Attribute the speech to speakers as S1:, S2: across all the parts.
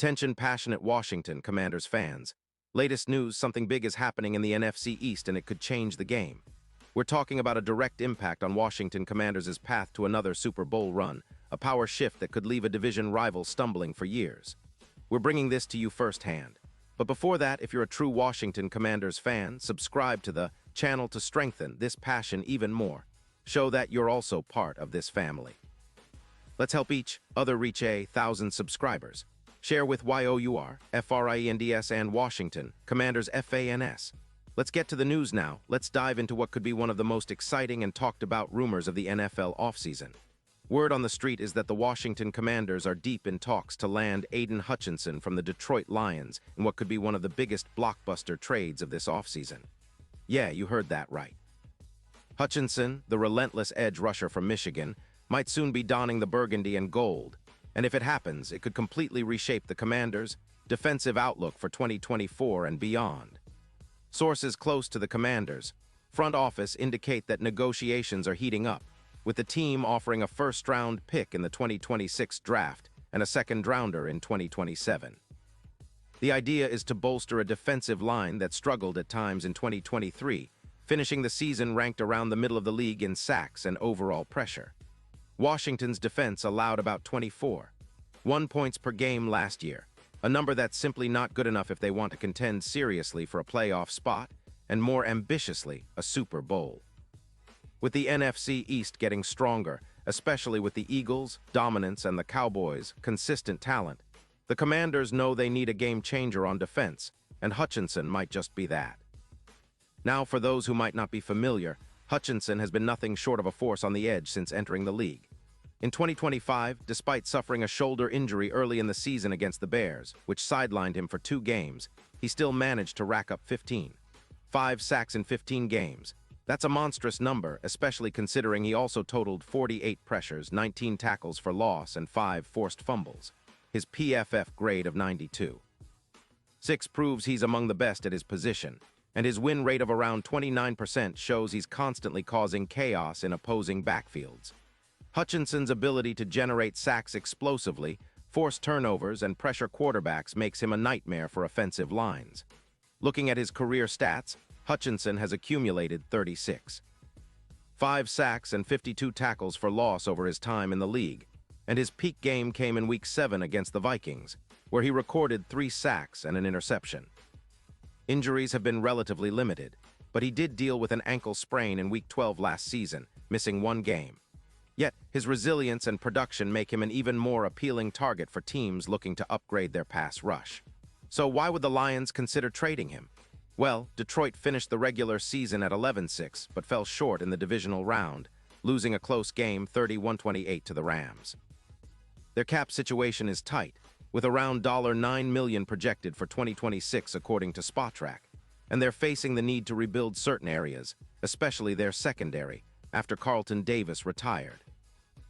S1: Attention passionate Washington Commanders fans. Latest news, something big is happening in the NFC East and it could change the game. We're talking about a direct impact on Washington Commanders' path to another Super Bowl run, a power shift that could leave a division rival stumbling for years. We're bringing this to you firsthand. But before that, if you're a true Washington Commanders fan, subscribe to the channel to strengthen this passion even more. Show that you're also part of this family. Let's help each other reach 1,000 subscribers. Share with YOUR, FRIENDS and Washington, Commanders FANS. Let's get to the news now. Let's dive into what could be one of the most exciting and talked about rumors of the NFL offseason. Word on the street is that the Washington Commanders are deep in talks to land Aiden Hutchinson from the Detroit Lions in what could be one of the biggest blockbuster trades of this offseason. Yeah, you heard that right. Hutchinson, the relentless edge rusher from Michigan, might soon be donning the burgundy and gold. And if it happens, it could completely reshape the Commanders' defensive outlook for 2024 and beyond. Sources close to the Commanders' front office indicate that negotiations are heating up, with the team offering a first-round pick in the 2026 draft and a second-rounder in 2027. The idea is to bolster a defensive line that struggled at times in 2023, finishing the season ranked around the middle of the league in sacks and overall pressure. Washington's defense allowed about 24.1 points per game last year, a number that's simply not good enough if they want to contend seriously for a playoff spot and more ambitiously, a Super Bowl. With the NFC East getting stronger, especially with the Eagles' dominance and the Cowboys' consistent talent, the Commanders know they need a game-changer on defense, and Hutchinson might just be that. Now, for those who might not be familiar, Hutchinson has been nothing short of a force on the edge since entering the league. In 2025, despite suffering a shoulder injury early in the season against the Bears, which sidelined him for 2 games, he still managed to rack up 5 sacks in 15 games. That's a monstrous number, especially considering he also totaled 48 pressures, 19 tackles for loss, and 5 forced fumbles. His PFF grade of 92.6 proves he's among the best at his position, and his win rate of around 29% shows he's constantly causing chaos in opposing backfields. Hutchinson's ability to generate sacks explosively, force turnovers, and pressure quarterbacks makes him a nightmare for offensive lines. Looking at his career stats, Hutchinson has accumulated 5 sacks and 52 tackles for loss over his time in the league, and his peak game came in Week 7 against the Vikings, where he recorded 3 sacks and an interception. Injuries have been relatively limited, but he did deal with an ankle sprain in Week 12 last season, missing 1 game. Yet, his resilience and production make him an even more appealing target for teams looking to upgrade their pass rush. So why would the Lions consider trading him? Well, Detroit finished the regular season at 11-6, but fell short in the divisional round, losing a close game 31-28 to the Rams. Their cap situation is tight, with around $9 million projected for 2026 according to Spotrac, and they're facing the need to rebuild certain areas, especially their secondary, after Carlton Davis retired.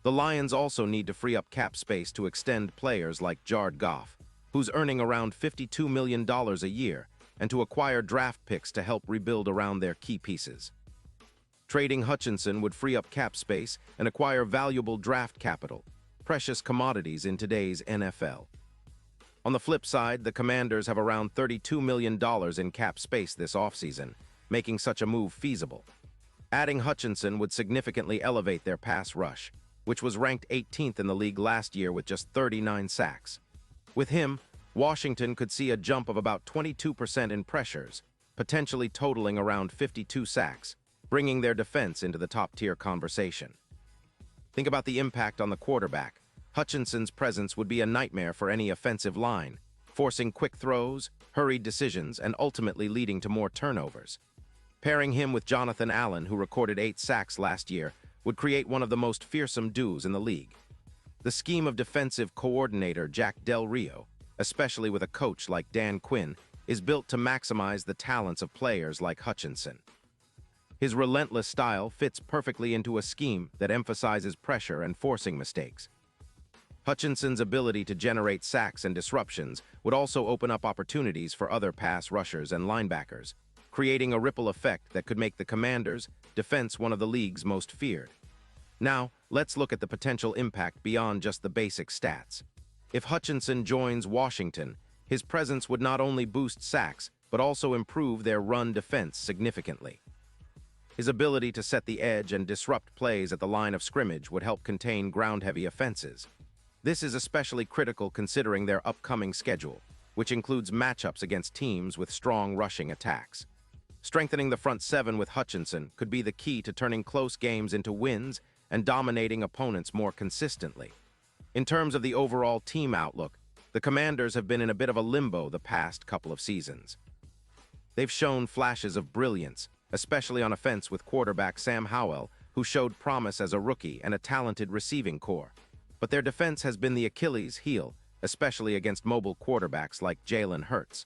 S1: The Lions also need to free up cap space to extend players like Jared Goff, who's earning around $52 million a year, and to acquire draft picks to help rebuild around their key pieces. Trading Hutchinson would free up cap space and acquire valuable draft capital, precious commodities in today's NFL. On the flip side, the Commanders have around $32 million in cap space this offseason, making such a move feasible. Adding Hutchinson would significantly elevate their pass rush, which was ranked 18th in the league last year with just 39 sacks. With him, Washington could see a jump of about 22% in pressures, potentially totaling around 52 sacks, bringing their defense into the top-tier conversation. Think about the impact on the quarterback. Hutchinson's presence would be a nightmare for any offensive line, forcing quick throws, hurried decisions, and ultimately leading to more turnovers. Pairing him with Jonathan Allen, who recorded 8 sacks last year, would create one of the most fearsome duos in the league. The scheme of defensive coordinator Jack Del Rio, especially with a coach like Dan Quinn, is built to maximize the talents of players like Hutchinson. His relentless style fits perfectly into a scheme that emphasizes pressure and forcing mistakes. Hutchinson's ability to generate sacks and disruptions would also open up opportunities for other pass rushers and linebackers, creating a ripple effect that could make the Commanders' defense one of the league's most feared. Now, let's look at the potential impact beyond just the basic stats. If Hutchinson joins Washington, his presence would not only boost sacks, but also improve their run defense significantly. His ability to set the edge and disrupt plays at the line of scrimmage would help contain ground-heavy offenses. This is especially critical considering their upcoming schedule, which includes matchups against teams with strong rushing attacks. Strengthening the front seven with Hutchinson could be the key to turning close games into wins and dominating opponents more consistently. In terms of the overall team outlook, the Commanders have been in a bit of a limbo the past couple of seasons. They've shown flashes of brilliance, especially on offense with quarterback Sam Howell, who showed promise as a rookie and a talented receiving core. But their defense has been the Achilles heel, especially against mobile quarterbacks like Jalen Hurts.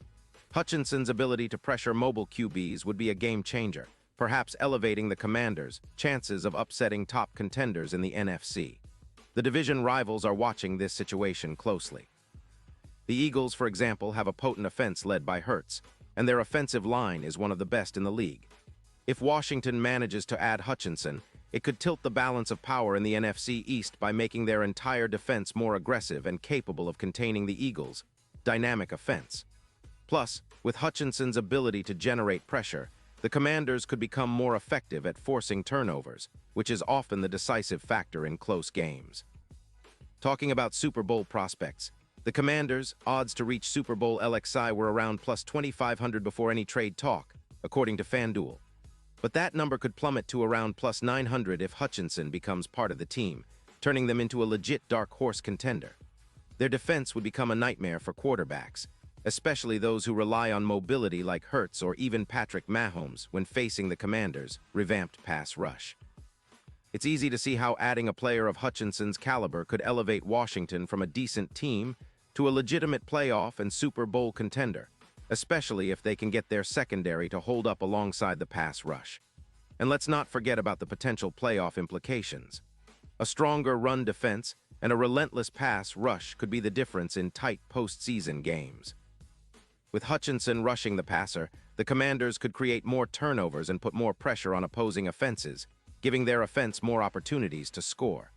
S1: Hutchinson's ability to pressure mobile QBs would be a game-changer, perhaps elevating the Commanders' chances of upsetting top contenders in the NFC. The division rivals are watching this situation closely. The Eagles, for example, have a potent offense led by Hurts, and their offensive line is one of the best in the league. If Washington manages to add Hutchinson, it could tilt the balance of power in the NFC East by making their entire defense more aggressive and capable of containing the Eagles' dynamic offense. Plus, with Hutchinson's ability to generate pressure, the Commanders could become more effective at forcing turnovers, which is often the decisive factor in close games. Talking about Super Bowl prospects, the Commanders' odds to reach Super Bowl LXI were around plus 2,500 before any trade talk, according to FanDuel. But that number could plummet to around plus 900 if Hutchinson becomes part of the team, turning them into a legit dark horse contender. Their defense would become a nightmare for quarterbacks, especially those who rely on mobility like Hurts or even Patrick Mahomes when facing the Commanders' revamped pass rush. It's easy to see how adding a player of Hutchinson's caliber could elevate Washington from a decent team to a legitimate playoff and Super Bowl contender, especially if they can get their secondary to hold up alongside the pass rush. And let's not forget about the potential playoff implications. A stronger run defense and a relentless pass rush could be the difference in tight postseason games. With Hutchinson rushing the passer, the Commanders could create more turnovers and put more pressure on opposing offenses, giving their offense more opportunities to score.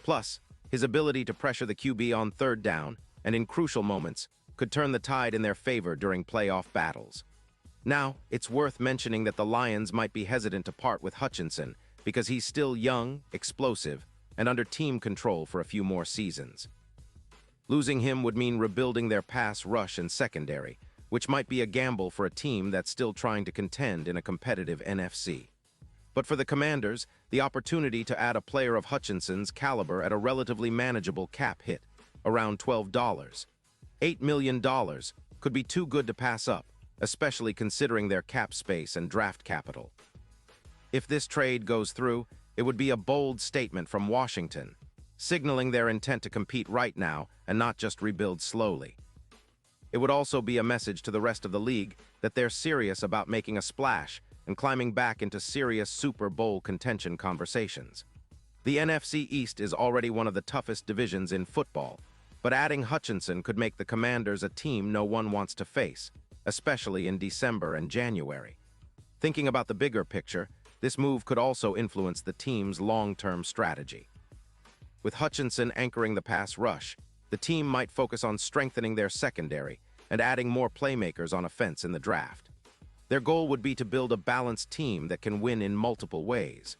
S1: Plus, his ability to pressure the QB on third down and in crucial moments could turn the tide in their favor during playoff battles. Now, it's worth mentioning that the Lions might be hesitant to part with Hutchinson because he's still young, explosive, and under team control for a few more seasons. Losing him would mean rebuilding their pass rush and secondary, which might be a gamble for a team that's still trying to contend in a competitive NFC. But for the Commanders, the opportunity to add a player of Hutchinson's caliber at a relatively manageable cap hit, around $12. $8 million could be too good to pass up, especially considering their cap space and draft capital. If this trade goes through, it would be a bold statement from Washington, signaling their intent to compete right now and not just rebuild slowly. It would also be a message to the rest of the league that they're serious about making a splash and climbing back into serious Super Bowl contention conversations. The NFC East is already one of the toughest divisions in football, but adding Hutchinson could make the Commanders a team no one wants to face, especially in December and January. Thinking about the bigger picture, this move could also influence the team's long-term strategy. With Hutchinson anchoring the pass rush, the team might focus on strengthening their secondary and adding more playmakers on offense in the draft. Their goal would be to build a balanced team that can win in multiple ways.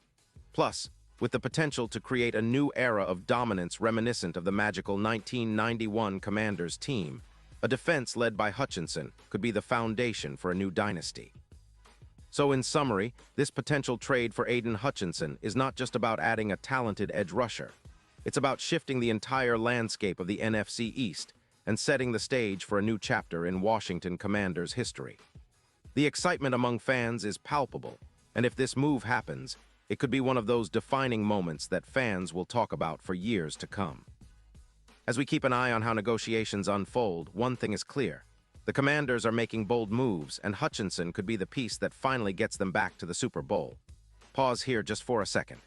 S1: Plus, with the potential to create a new era of dominance reminiscent of the magical 1991 Commanders team, a defense led by Hutchinson could be the foundation for a new dynasty. So in summary, this potential trade for Aiden Hutchinson is not just about adding a talented edge rusher. It's about shifting the entire landscape of the NFC East and setting the stage for a new chapter in Washington Commanders history. The excitement among fans is palpable, and if this move happens, it could be one of those defining moments that fans will talk about for years to come. As we keep an eye on how negotiations unfold, one thing is clear. The Commanders are making bold moves, and Hutchinson could be the piece that finally gets them back to the Super Bowl. Pause here just for a second.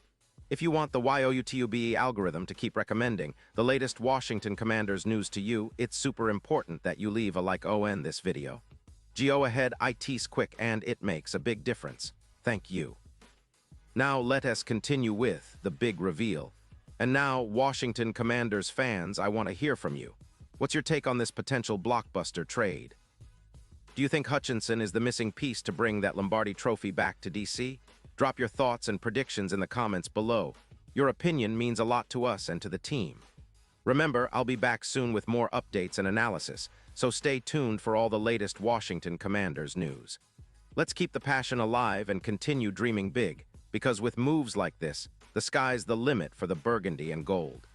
S1: If you want the YOUTUBE algorithm to keep recommending the latest Washington Commanders news to you, it's super important that you leave a like on this video. Go ahead, it's quick and it makes a big difference. Thank you. Now let us continue with the big reveal. And now, Washington Commanders fans, I want to hear from you. What's your take on this potential blockbuster trade? Do you think Hutchinson is the missing piece to bring that Lombardi trophy back to DC? Drop your thoughts and predictions in the comments below. Your opinion means a lot to us and to the team. Remember, I'll be back soon with more updates and analysis, so stay tuned for all the latest Washington Commanders news. Let's keep the passion alive and continue dreaming big, because with moves like this, the sky's the limit for the burgundy and gold.